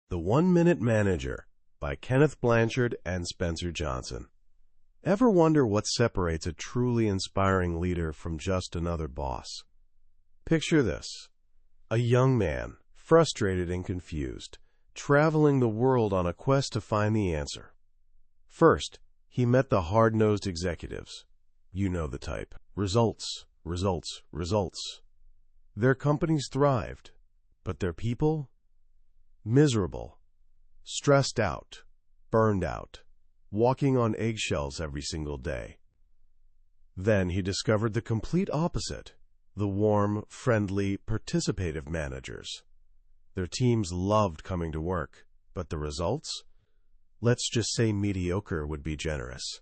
The 1-Minute Manager by Kenneth Blanchard and Spencer Johnson. Ever wonder what separates a truly inspiring leader from just another boss? Picture this: a young man, frustrated and confused, traveling the world on a quest to find the answer. First, he met the hard-nosed executives. You know the type. Results, results, results. Their companies thrived, but their people? Miserable, stressed out, burned out, walking on eggshells every single day. Then he discovered the complete opposite: the warm, friendly, participative managers. Their teams loved coming to work, but the results? Let's just say mediocre would be generous.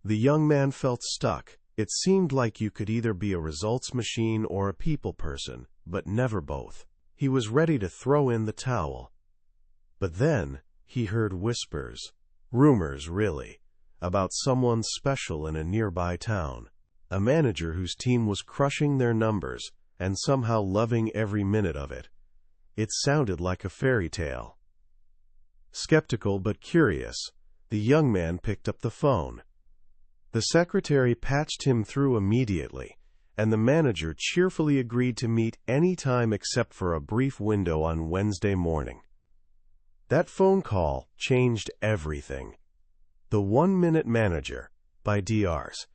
The young man felt stuck. It seemed like you could either be a results machine or a people person, but never both. He was ready to throw in the towel. But then he heard whispers, rumors really, about someone special in a nearby town, a manager whose team was crushing their numbers and somehow loving every minute of it. It sounded like a fairy tale. Skeptical but curious, the young man picked up the phone. The secretary patched him through immediately, and the manager cheerfully agreed to meet any time except for a brief window on Wednesday morning. That phone call changed everything. The 1-Minute Manager by Drs.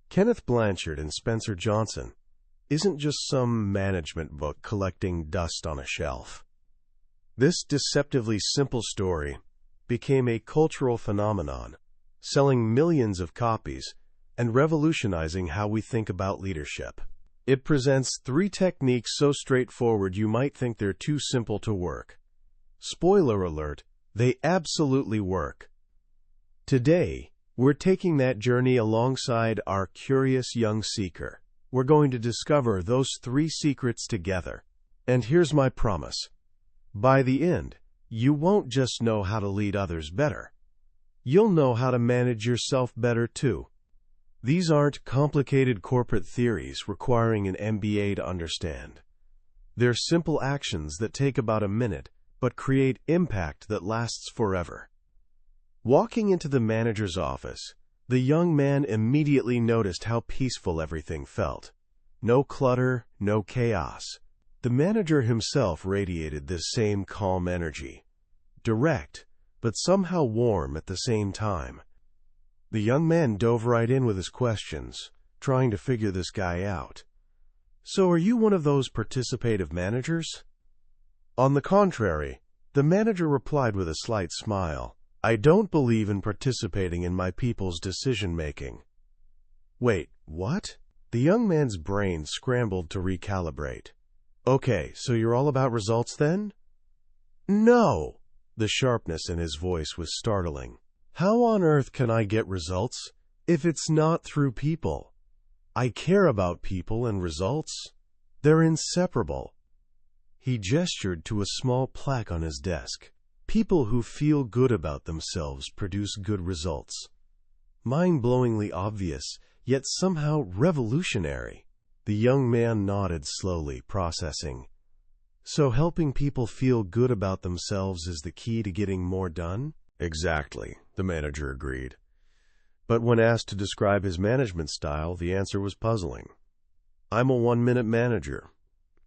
Kenneth Blanchard and Spencer Johnson isn't just some management book collecting dust on a shelf. This deceptively simple story became a cultural phenomenon, selling millions of copies and revolutionizing how we think about leadership. It presents 3 techniques so straightforward you might think they're too simple to work. Spoiler alert, they absolutely work. Today, we're taking that journey alongside our curious young seeker. We're going to discover those 3 secrets together. And here's my promise. By the end, you won't just know how to lead others better. You'll know how to manage yourself better too. These aren't complicated corporate theories requiring an MBA to understand. They're simple actions that take about a minute, but create impact that lasts forever. Walking into the manager's office, the young man immediately noticed how peaceful everything felt. No clutter, no chaos. The manager himself radiated this same calm energy. Direct, but somehow warm at the same time. The young man dove right in with his questions, trying to figure this guy out. So are you one of those participative managers? On the contrary, the manager replied with a slight smile. I don't believe in participating in my people's decision-making. Wait, what? The young man's brain scrambled to recalibrate. Okay, so you're all about results then? No! The sharpness in his voice was startling. How on earth can I get results if it's not through people? I care about people and results. They're inseparable. He gestured to a small plaque on his desk. People who feel good about themselves produce good results. Mind-blowingly obvious, yet somehow revolutionary. The young man nodded slowly, processing. So helping people feel good about themselves is the key to getting more done? Exactly, the manager agreed. But when asked to describe his management style, the answer was puzzling. I'm a 1-minute manager.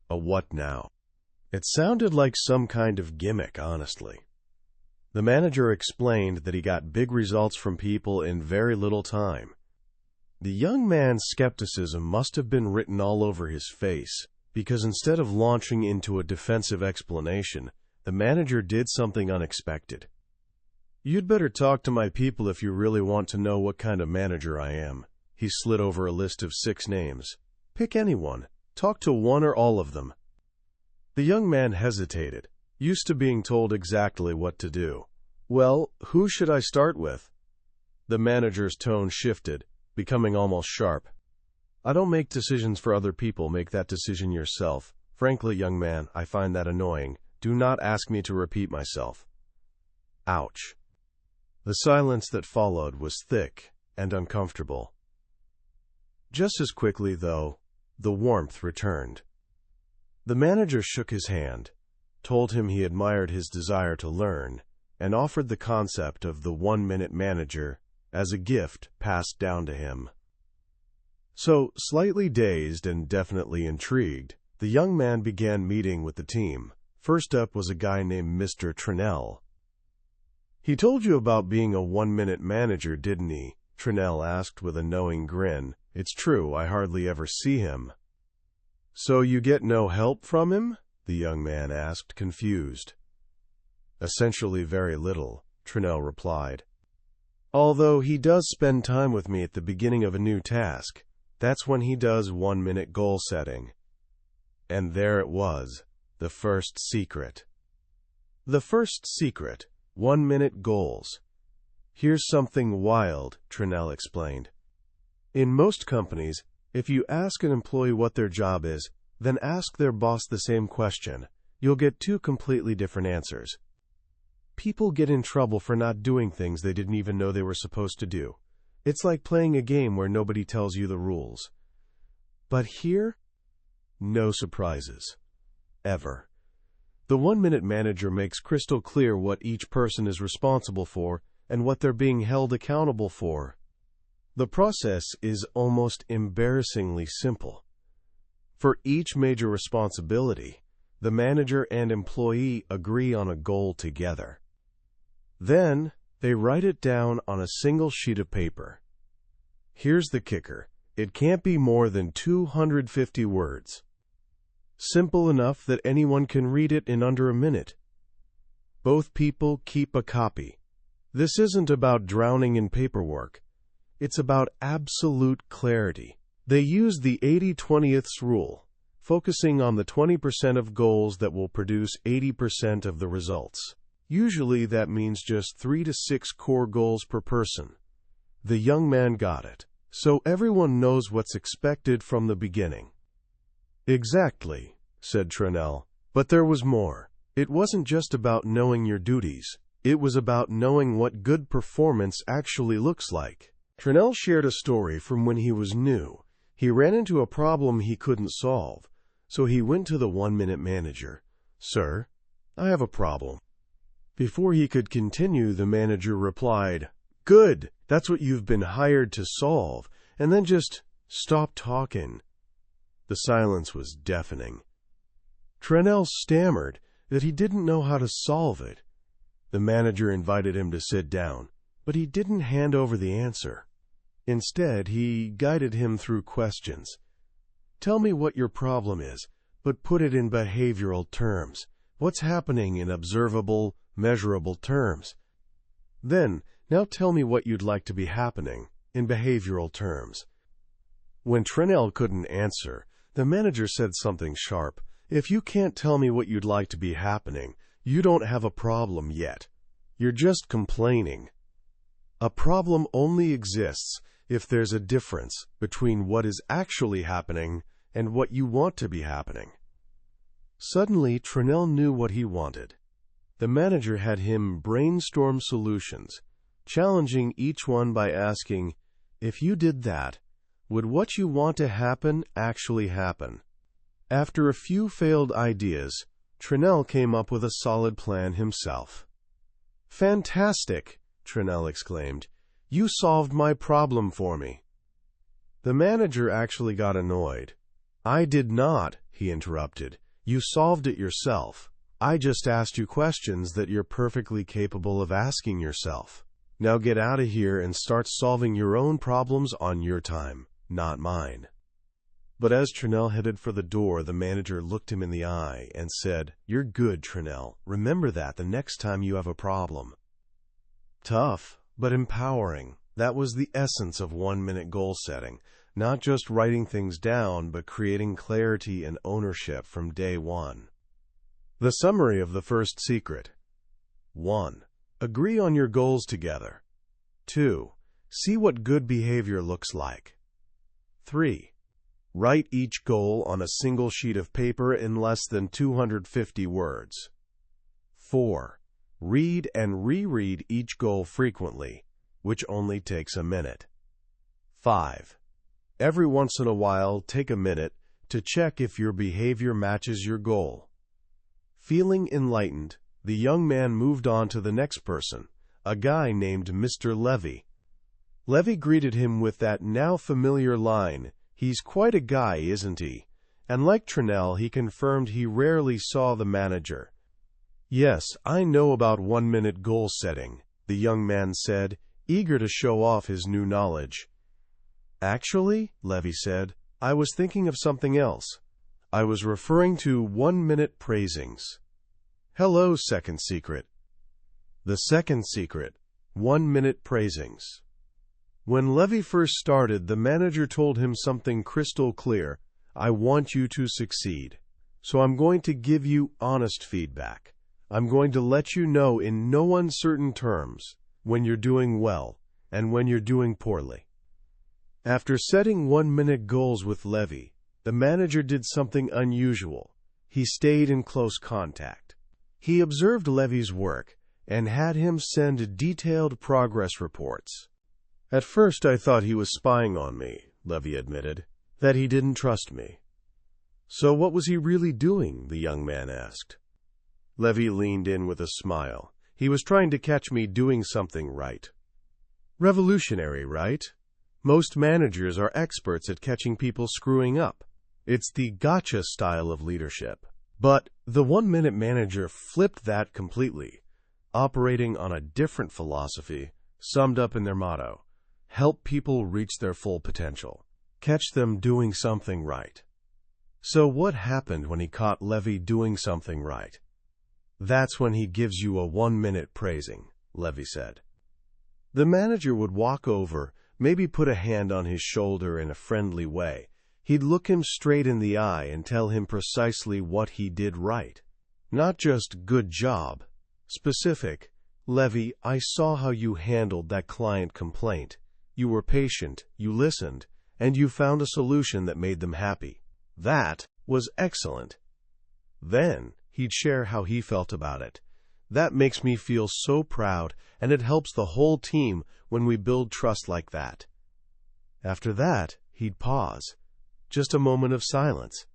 A what now? It sounded like some kind of gimmick, honestly. The manager explained that he got big results from people in very little time. The young man's skepticism must have been written all over his face, because instead of launching into a defensive explanation, the manager did something unexpected. You'd better talk to my people if you really want to know what kind of manager I am. He slid over a list of 6 names. Pick anyone. Talk to one or all of them. The young man hesitated, used to being told exactly what to do. Well, who should I start with? The manager's tone shifted, becoming almost sharp. I don't make decisions for other people. Make that decision yourself. Frankly, young man, I find that annoying. Do not ask me to repeat myself. Ouch. The silence that followed was thick and uncomfortable. Just as quickly, though, the warmth returned. The manager shook his hand. told him he admired his desire to learn, and offered the concept of the 1-minute manager as a gift passed down to him. So, slightly dazed and definitely intrigued, the young man began meeting with the team. First up was a guy named Mr. Trinnell. "He told you about being a 1-minute manager, didn't he?" Trinnell asked with a knowing grin. "It's true, I hardly ever see him." "So you get no help from him?" the young man asked, confused. "Essentially very little," Trinnell replied. "Although he does spend time with me at the beginning of a new task. That's when he does 1-minute goal setting." And there it was, the first secret. The first secret, 1-minute goals. "Here's something wild," Trinnell explained. "In most companies, if you ask an employee what their job is, then ask their boss the same question, you'll get two completely different answers. People get in trouble for not doing things they didn't even know they were supposed to do. It's like playing a game where nobody tells you the rules. But here, no surprises. Ever. The 1-minute manager makes crystal clear what each person is responsible for and what they're being held accountable for. The process is almost embarrassingly simple. For each major responsibility, the manager and employee agree on a goal together. Then, they write it down on a single sheet of paper. Here's the kicker. It can't be more than 250 words. Simple enough that anyone can read it in under a minute. Both people keep a copy. This isn't about drowning in paperwork. It's about absolute clarity. They use the 80/20ths rule, focusing on the 20% of goals that will produce 80% of the results. Usually that means just 3 to 6 core goals per person. The young man got it, so everyone knows what's expected from the beginning. "Exactly," said Trinnell, "but there was more. It wasn't just about knowing your duties. It was about knowing what good performance actually looks like." Trinnell shared a story from when he was new. He ran into a problem he couldn't solve, so he went to the 1-minute manager. "Sir, I have a problem." Before he could continue, the manager replied, "Good, that's what you've been hired to solve, and then just stop talking." The silence was deafening. Trinnell stammered that he didn't know how to solve it. The manager invited him to sit down, but he didn't hand over the answer. Instead, he guided him through questions. "Tell me what your problem is, but put it in behavioral terms. What's happening in observable, measurable terms? Then, now tell me what you'd like to be happening in behavioral terms." When Trinnell couldn't answer, the manager said something sharp. "If you can't tell me what you'd like to be happening, you don't have a problem yet. You're just complaining. A problem only exists if there's a difference between what is actually happening and what you want to be happening." Suddenly, Trinnell knew what he wanted. The manager had him brainstorm solutions, challenging each one by asking, "If you did that, would what you want to happen actually happen?" After a few failed ideas, Trinnell came up with a solid plan himself. "Fantastic!" Trinnell exclaimed. "You solved my problem for me." The manager actually got annoyed. "I did not," he interrupted. "You solved it yourself. I just asked you questions that you're perfectly capable of asking yourself. Now get out of here and start solving your own problems on your time, not mine." But as Trinnell headed for the door, the manager looked him in the eye and said, "You're good, Trinnell. Remember that the next time you have a problem." Tough, but empowering. That was the essence of 1-minute goal setting. Not just writing things down, but creating clarity and ownership from day one. The summary of the first secret. 1. Agree on your goals together. 2. See what good behavior looks like. 3. Write each goal on a single sheet of paper in less than 250 words. 4. Read and reread each goal frequently, which only takes a minute. 5. Every once in a while, take a minute to check if your behavior matches your goal. Feeling enlightened, the young man moved on to the next person, a guy named Mr. Levy. Levy greeted him with that now familiar line, "He's quite a guy, isn't he?" And like Trinell, he confirmed he rarely saw the manager. "Yes, I know about 1-minute goal setting," the young man said, eager to show off his new knowledge. "Actually," Levy said, "I was thinking of something else. I was referring to 1-minute praisings." Hello, second secret. The second secret, 1-minute praisings. When Levy first started, the manager told him something crystal clear: "I want you to succeed. So I'm going to give you honest feedback. I'm going to let you know in no uncertain terms when you're doing well and when you're doing poorly." After setting 1-minute goals with Levy, the manager did something unusual. He stayed in close contact. He observed Levy's work and had him send detailed progress reports. "At first I thought he was spying on me," Levy admitted, "that he didn't trust me." "So what was he really doing?" the young man asked. Levy leaned in with a smile. "He was trying to catch me doing something right." Revolutionary, right? Most managers are experts at catching people screwing up. It's the gotcha style of leadership. But the 1-minute manager flipped that completely, operating on a different philosophy, summed up in their motto: help people reach their full potential. Catch them doing something right. So what happened when he caught Levy doing something right? "That's when he gives you a 1-minute praising," Levy said. The manager would walk over, maybe put a hand on his shoulder in a friendly way. He'd look him straight in the eye and tell him precisely what he did right. Not just "good job." Specific: "Levy, I saw how you handled that client complaint. You were patient, you listened, and you found a solution that made them happy. That was excellent." Then he'd share how he felt about it. "That makes me feel so proud, and it helps the whole team when we build trust like that." After that, he'd pause. Just a moment of silence.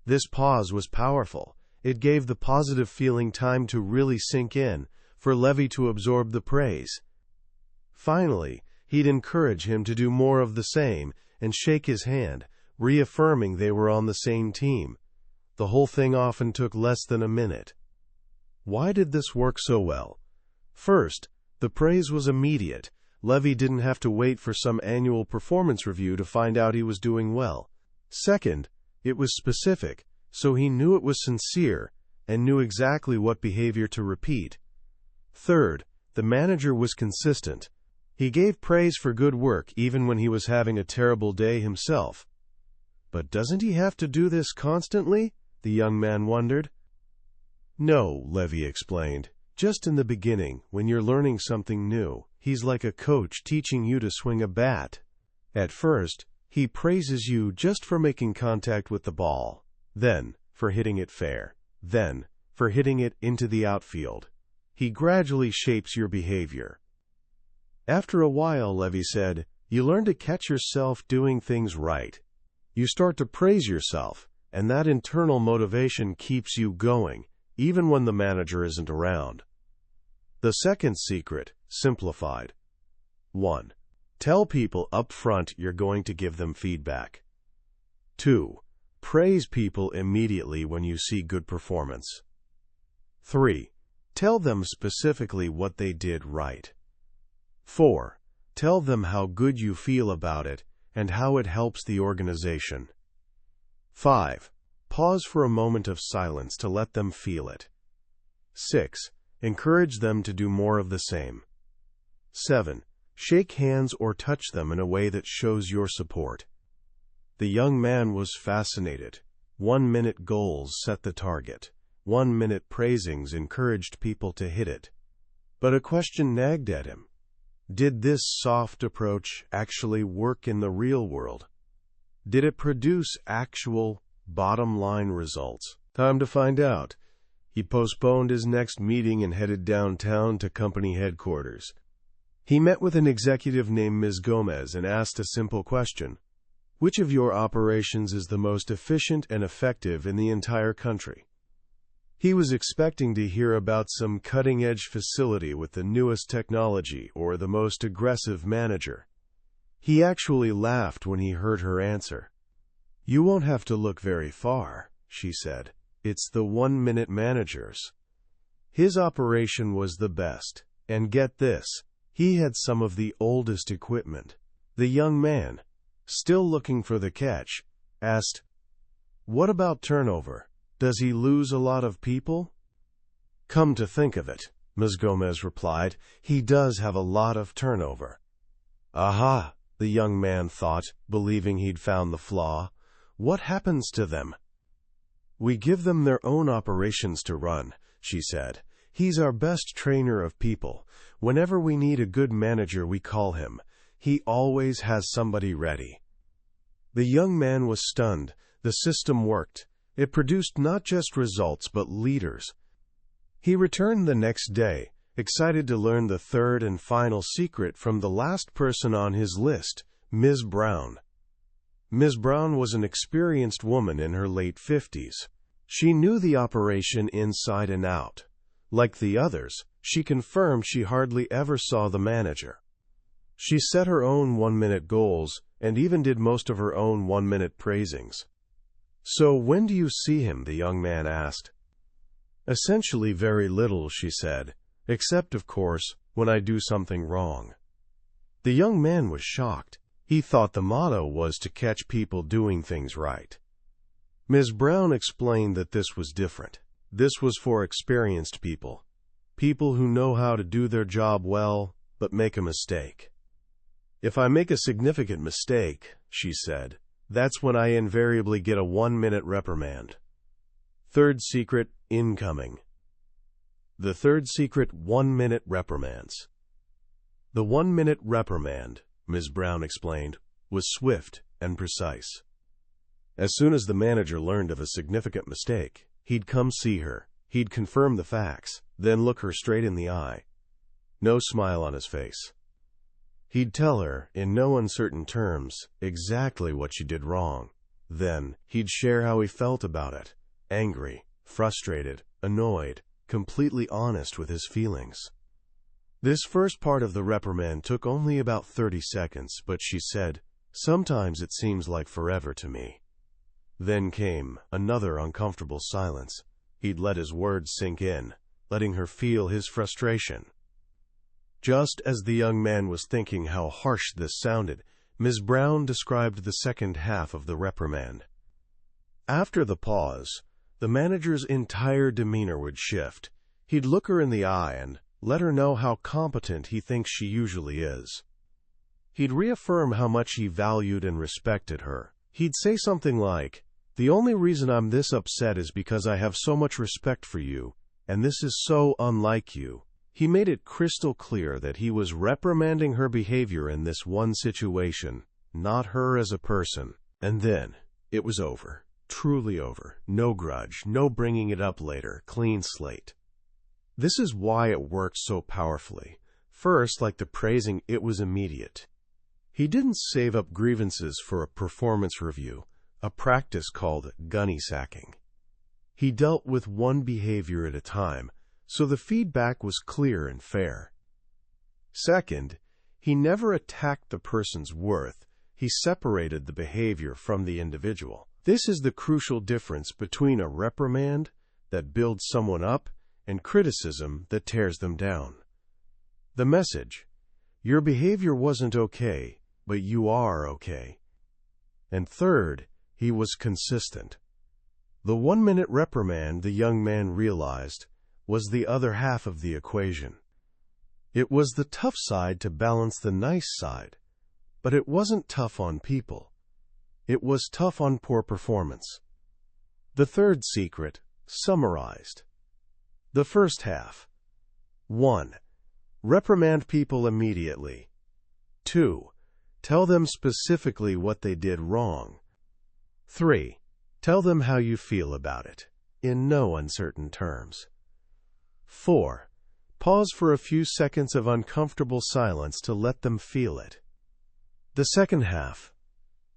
This pause was powerful. It gave the positive feeling time to really sink in, for Levy to absorb the praise. Finally, he'd encourage him to do more of the same and shake his hand, reaffirming they were on the same team. The whole thing often took less than a minute. Why did this work so well? First, the praise was immediate. Levy didn't have to wait for some annual performance review to find out he was doing well. Second, it was specific, so he knew it was sincere and knew exactly what behavior to repeat. Third, the manager was consistent. He gave praise for good work even when he was having a terrible day himself. But doesn't he have to do this constantly? The young man wondered. No, Levy explained. Just in the beginning, when you're learning something new, he's like a coach teaching you to swing a bat. At first, he praises you just for making contact with the ball, then for hitting it fair, then for hitting it into the outfield. He gradually shapes your behavior. After a while, Levy said, you learn to catch yourself doing things right. You start to praise yourself, and that internal motivation keeps you going, even when the manager isn't around. The second secret, simplified. 1. Tell people up front you're going to give them feedback. 2. Praise people immediately when you see good performance. 3. Tell them specifically what they did right. 4. Tell them how good you feel about it and how it helps the organization. 5. Pause for a moment of silence to let them feel it. 6. Encourage them to do more of the same. 7. Shake hands or touch them in a way that shows your support. The young man was fascinated. 1-minute goals set the target. 1-minute praisings encouraged people to hit it. But a question nagged at him. Did this soft approach actually work in the real world? Did it produce actual, bottom-line results? Time to find out. He postponed his next meeting and headed downtown to company headquarters. He met with an executive named Ms. Gomez and asked a simple question. Which of your operations is the most efficient and effective in the entire country? He was expecting to hear about some cutting-edge facility with the newest technology or the most aggressive manager. He actually laughed when he heard her answer. "You won't have to look very far," she said. "It's the 1-minute managers." His operation was the best, and get this, he had some of the oldest equipment. The young man, still looking for the catch, asked, "What about turnover? Does he lose a lot of people?" "Come to think of it," Ms. Gomez replied, "he does have a lot of turnover." "Aha," the young man thought, believing he'd found the flaw. "What happens to them?" "We give them their own operations to run," she said. "He's our best trainer of people. Whenever we need a good manager, we call him. He always has somebody ready." The young man was stunned. The system worked. It produced not just results, but leaders. He returned the next day, excited to learn the third and final secret from the last person on his list, Ms. Brown. Ms. Brown was an experienced woman in her late 50s. She knew the operation inside and out. Like the others, she confirmed she hardly ever saw the manager. She set her own 1-minute goals and even did most of her own 1-minute praisings. "So when do you see him?" the young man asked. "Essentially very little," she said, "except, of course, when I do something wrong." The young man was shocked. He thought the motto was to catch people doing things right. Ms. Brown explained that this was different. This was for experienced people. People who know how to do their job well, but make a mistake. "If I make a significant mistake," she said, "that's when I invariably get a 1-minute reprimand." Third secret, incoming. The third secret, 1-minute reprimands. The 1-minute reprimand, Ms. Brown explained, was swift and precise. As soon as the manager learned of a significant mistake, he'd come see her, he'd confirm the facts, then look her straight in the eye. No smile on his face. He'd tell her, in no uncertain terms, exactly what she did wrong. Then, he'd share how he felt about it. Angry, frustrated, annoyed, completely honest with his feelings. This first part of the reprimand took only about 30 seconds, but she said, "Sometimes it seems like forever to me." Then came another uncomfortable silence. He'd let his words sink in, letting her feel his frustration. Just as the young man was thinking how harsh this sounded, Ms. Brown described the second half of the reprimand. After the pause, the manager's entire demeanor would shift. He'd look her in the eye and let her know how competent he thinks she usually is. He'd reaffirm how much he valued and respected her. He'd say something like, "The only reason I'm this upset is because I have so much respect for you, and this is so unlike you." He made it crystal clear that he was reprimanding her behavior in this one situation, not her as a person. And then, it was over. Truly over. No grudge, no bringing it up later, clean slate. This is why it worked so powerfully. First, like the praising, it was immediate. He didn't save up grievances for a performance review, a practice called gunny sacking. He dealt with one behavior at a time, so the feedback was clear and fair. Second, he never attacked the person's worth. He separated the behavior from the individual. This is the crucial difference between a reprimand that builds someone up and criticism that tears them down. The message: your behavior wasn't okay, but you are okay. And third, he was consistent. The 1-minute reprimand, the young man realized, was the other half of the equation. It was the tough side to balance the nice side, but it wasn't tough on people. It was tough on poor performance. The third secret, summarized. The first half. 1. Reprimand people immediately. 2. Tell them specifically what they did wrong. 3. Tell them how you feel about it, in no uncertain terms. 4. Pause for a few seconds of uncomfortable silence to let them feel it. The second half.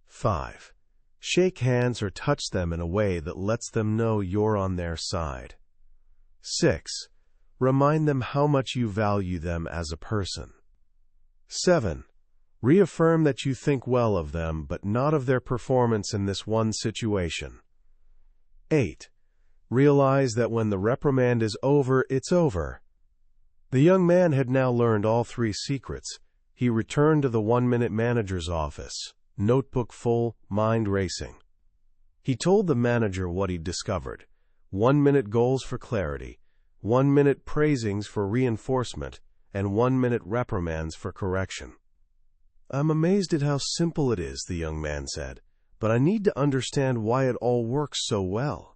5. Shake hands or touch them in a way that lets them know you're on their side. 6. Remind them how much you value them as a person. 7. Reaffirm that you think well of them, but not of their performance in this one situation. 8. Realize that when the reprimand is over, it's over. The young man had now learned all 3 secrets. He returned to the 1-minute manager's office, notebook full, mind racing. He told the manager what he'd discovered: 1-minute goals for clarity, 1-minute praisings for reinforcement, and 1-minute reprimands for correction. "I'm amazed at how simple it is," the young man said, "but I need to understand why it all works so well."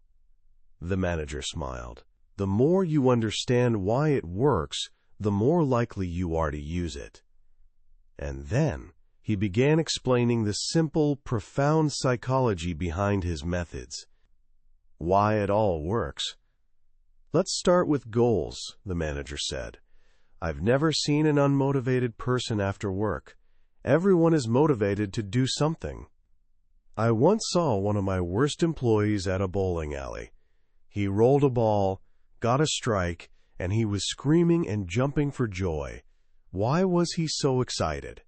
The manager smiled. "The more you understand why it works, the more likely you are to use it." And then he began explaining the simple, profound psychology behind his methods. Why it all works. "Let's start with goals," the manager said. "I've never seen an unmotivated person after work. Everyone is motivated to do something. I once saw one of my worst employees at a bowling alley. He rolled a ball, got a strike, and he was screaming and jumping for joy. Why was he so excited?"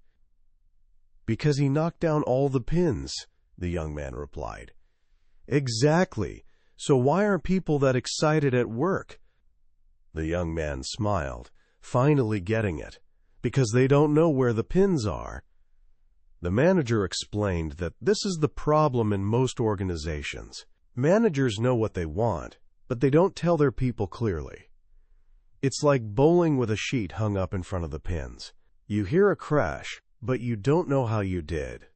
"Because he knocked down all the pins," the young man replied. "Exactly. So why aren't people that excited at work?" The young man smiled, finally getting it. "Because they don't know where the pins are." The manager explained that this is the problem in most organizations. Managers know what they want, but they don't tell their people clearly. It's like bowling with a sheet hung up in front of the pins. You hear a crash, but you don't know how you did.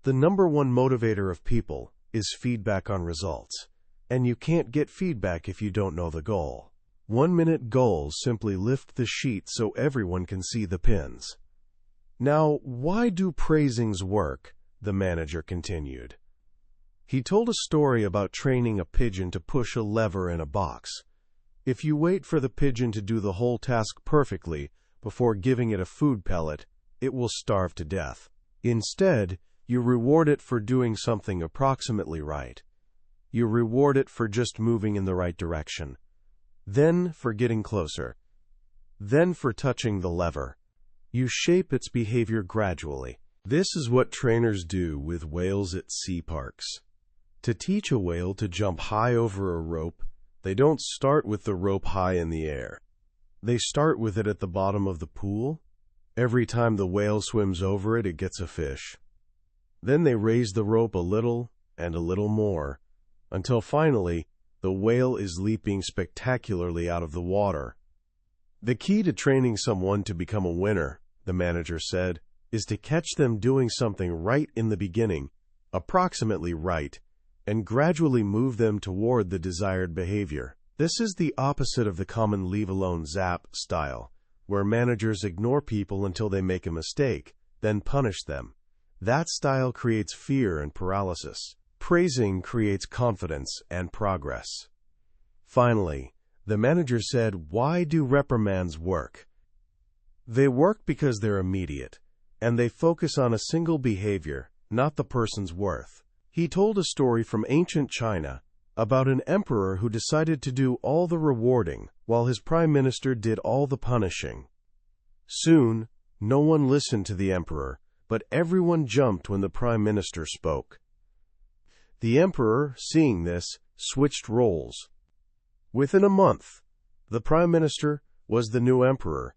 The number one motivator of people is feedback on results, and you can't get feedback if you don't know the goal. 1-minute goals simply lift the sheet so everyone can see the pins. "Now, why do praisings work?" the manager continued. He told a story about training a pigeon to push a lever in a box. If you wait for the pigeon to do the whole task perfectly before giving it a food pellet, it will starve to death. Instead, you reward it for doing something approximately right. You reward it for just moving in the right direction, then for getting closer, then for touching the lever. You shape its behavior gradually. This is what trainers do with whales at sea parks. To teach a whale to jump high over a rope, they don't start with the rope high in the air. They start with it at the bottom of the pool. Every time the whale swims over it, it gets a fish. Then they raise the rope a little and a little more, until finally the whale is leaping spectacularly out of the water. The key to training someone to become a winner, the manager said, is to catch them doing something right in the beginning, approximately right, and gradually move them toward the desired behavior. This is the opposite of the common leave-alone zap style, where managers ignore people until they make a mistake, then punish them. That style creates fear and paralysis. Praising creates confidence and progress. Finally, the manager said, "Why do reprimands work?" They work because they're immediate, and they focus on a single behavior, not the person's worth. He told a story from ancient China about an emperor who decided to do all the rewarding while his prime minister did all the punishing. Soon, no one listened to the emperor, but everyone jumped when the prime minister spoke. The emperor, seeing this, switched roles. Within a month, the prime minister was the new emperor.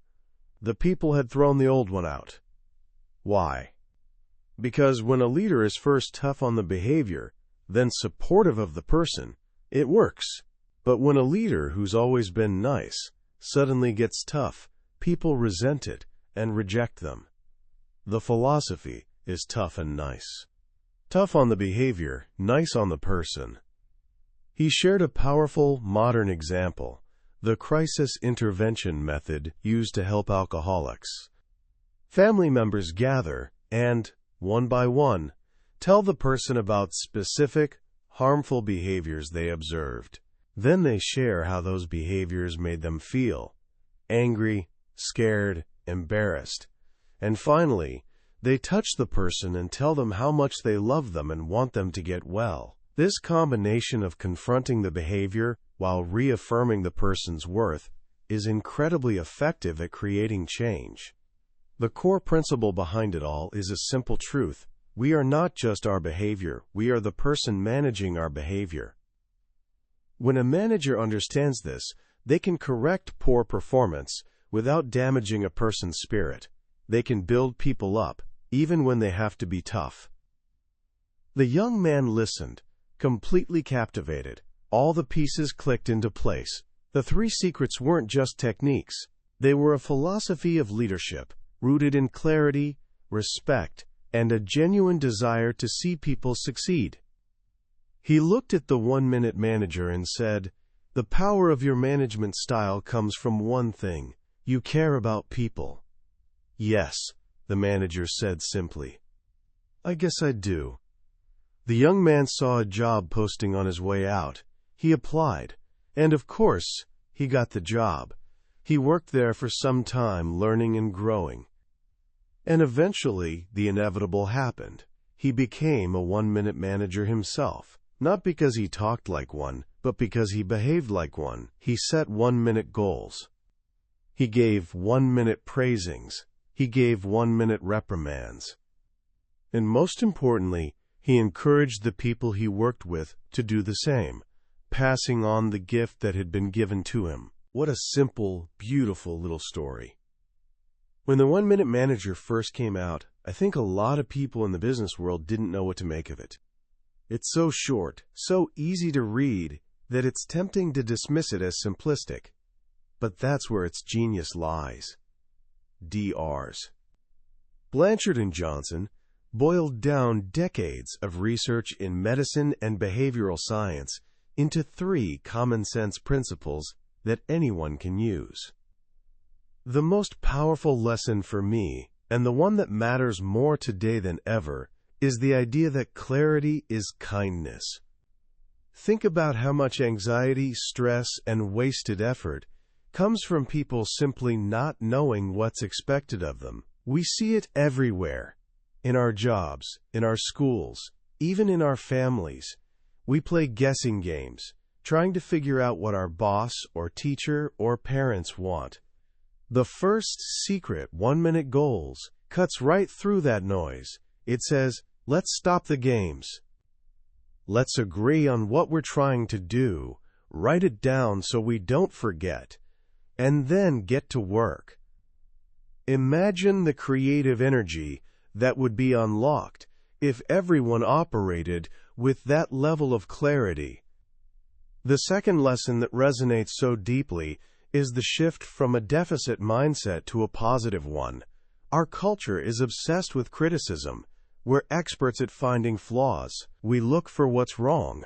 The people had thrown the old one out. Why? Because when a leader is first tough on the behavior, then supportive of the person, it works. But when a leader who's always been nice suddenly gets tough, people resent it and reject them. The philosophy is tough and nice. Tough on the behavior, nice on the person. He shared a powerful, modern example, the crisis intervention method used to help alcoholics. Family members gather and, one by one, tell the person about specific, harmful behaviors they observed. Then they share how those behaviors made them feel: angry, scared, embarrassed. And finally, they touch the person and tell them how much they love them and want them to get well. This combination of confronting the behavior while reaffirming the person's worth, is incredibly effective at creating change. The core principle behind it all is a simple truth. We are not just our behavior, we are the person managing our behavior. When a manager understands this, they can correct poor performance without damaging a person's spirit. They can build people up, even when they have to be tough. The young man listened, completely captivated. All the pieces clicked into place. The 3 secrets weren't just techniques. They were a philosophy of leadership, rooted in clarity, respect, and a genuine desire to see people succeed. He looked at the 1-minute manager and said, "The power of your management style comes from one thing. You care about people." "Yes," the manager said simply. "I guess I do." The young man saw a job posting on his way out. He applied, and of course, he got the job. He worked there for some time, learning and growing. And eventually, the inevitable happened. He became a 1-minute manager himself, not because he talked like one, but because he behaved like one. He set 1-minute goals. He gave 1-minute praisings. He gave 1-minute reprimands. And most importantly, he encouraged the people he worked with to do the same, passing on the gift that had been given to him. What a simple, beautiful little story. When the 1-minute manager first came out, I think a lot of people in the business world didn't know what to make of it. It's so short, so easy to read, that it's tempting to dismiss it as simplistic. But that's where its genius lies. DRs. Blanchard and Johnson boiled down decades of research in medicine and behavioral science into 3 common-sense principles that anyone can use. The most powerful lesson for me, and the one that matters more today than ever, is the idea that clarity is kindness. Think about how much anxiety, stress, and wasted effort comes from people simply not knowing what's expected of them. We see it everywhere. In our jobs, in our schools, even in our families. We play guessing games, trying to figure out what our boss or teacher or parents want. The first secret 1-minute goals cuts right through that noise. It says, let's stop the games. Let's agree on what we're trying to do, write it down so we don't forget, and then get to work. Imagine the creative energy that would be unlocked if everyone operated with that level of clarity. The second lesson that resonates so deeply is the shift from a deficit mindset to a positive one. Our culture is obsessed with criticism. We're experts at finding flaws. We look for what's wrong.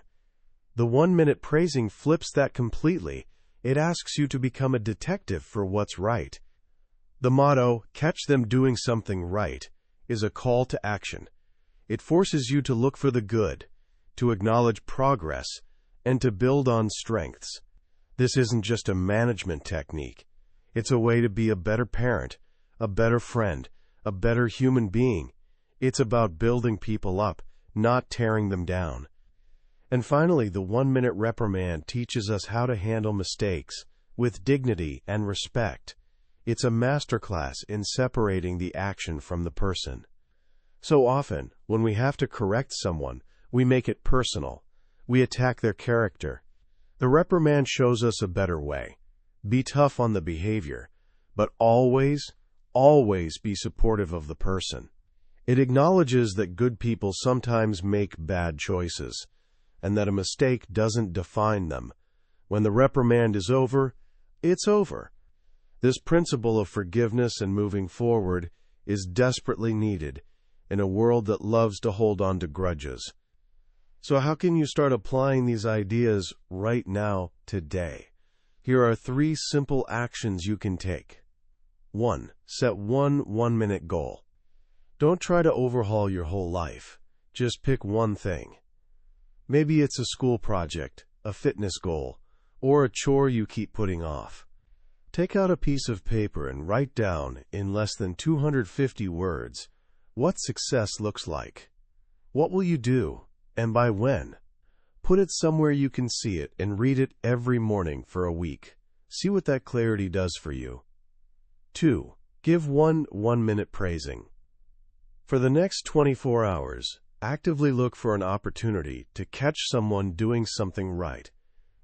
The 1-minute praising flips that completely. It asks you to become a detective for what's right. The motto, "Catch them doing something right," is a call to action. It forces you to look for the good, to acknowledge progress, and to build on strengths. This isn't just a management technique. It's a way to be a better parent, a better friend, a better human being. It's about building people up, not tearing them down. And finally, the 1-minute reprimand teaches us how to handle mistakes with dignity and respect. It's a masterclass in separating the action from the person. So often, when we have to correct someone, we make it personal. We attack their character. The reprimand shows us a better way. Be tough on the behavior, but always, always be supportive of the person. It acknowledges that good people sometimes make bad choices, and that a mistake doesn't define them. When the reprimand is over, it's over. This principle of forgiveness and moving forward is desperately needed in a world that loves to hold on to grudges. So how can you start applying these ideas right now, today? Here are 3 simple actions you can take. 1. Set one 1-minute goal. Don't try to overhaul your whole life. Just pick one thing. Maybe it's a school project, a fitness goal, or a chore you keep putting off. Take out a piece of paper and write down, in less than 250 words, what success looks like. What will you do, and by when? Put it somewhere you can see it and read it every morning for a week. See what that clarity does for you. 2. Give one 1-minute praising. For the next 24 hours, actively look for an opportunity to catch someone doing something right.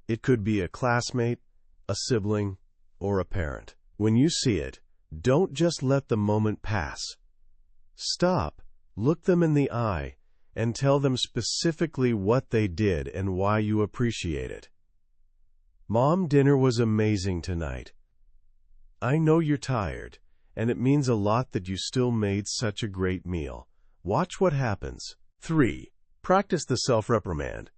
It could be a classmate, a sibling, or a parent. When you see it, don't just let the moment pass. Stop, look them in the eye, and tell them specifically what they did and why you appreciate it. Mom, dinner was amazing tonight. I know you're tired, and it means a lot that you still made such a great meal. Watch what happens. 3. Practice the self-reprimand.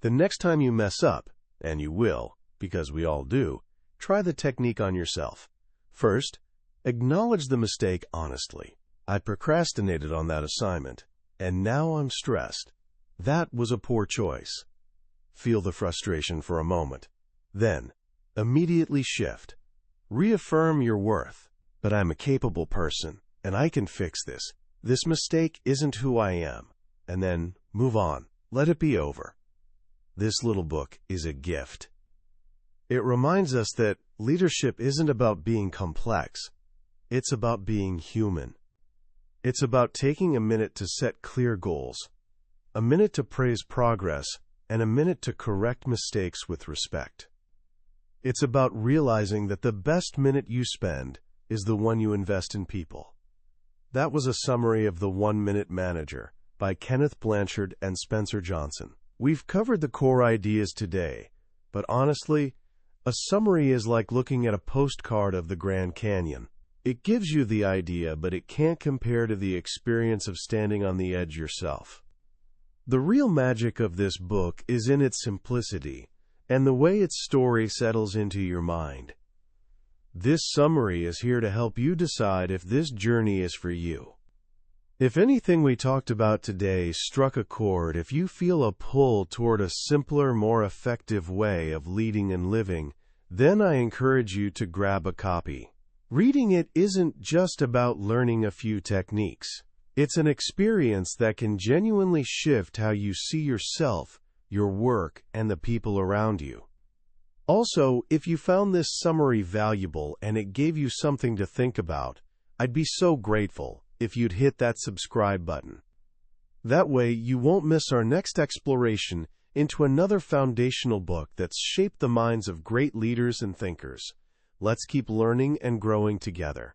The next time you mess up, and you will, because we all do, try the technique on yourself. First, acknowledge the mistake honestly. I procrastinated on that assignment, and now I'm stressed. That was a poor choice. Feel the frustration for a moment. Then, immediately shift. Reaffirm your worth. But I'm a capable person, and I can fix this. This mistake isn't who I am. And then, move on. Let it be over. This little book is a gift. It reminds us that leadership isn't about being complex. It's about being human. It's about taking a minute to set clear goals, a minute to praise progress, and a minute to correct mistakes with respect. It's about realizing that the best minute you spend is the one you invest in people. That was a summary of The 1-Minute Manager by Kenneth Blanchard and Spencer Johnson. We've covered the core ideas today, but honestly, a summary is like looking at a postcard of the Grand Canyon. It gives you the idea, but it can't compare to the experience of standing on the edge yourself. The real magic of this book is in its simplicity and the way its story settles into your mind. This summary is here to help you decide if this journey is for you. If anything we talked about today struck a chord, if you feel a pull toward a simpler, more effective way of leading and living, then I encourage you to grab a copy. Reading it isn't just about learning a few techniques. It's an experience that can genuinely shift how you see yourself, your work, and the people around you. Also, if you found this summary valuable and it gave you something to think about, I'd be so grateful if you'd hit that subscribe button. That way, you won't miss our next exploration into another foundational book that's shaped the minds of great leaders and thinkers. Let's keep learning and growing together.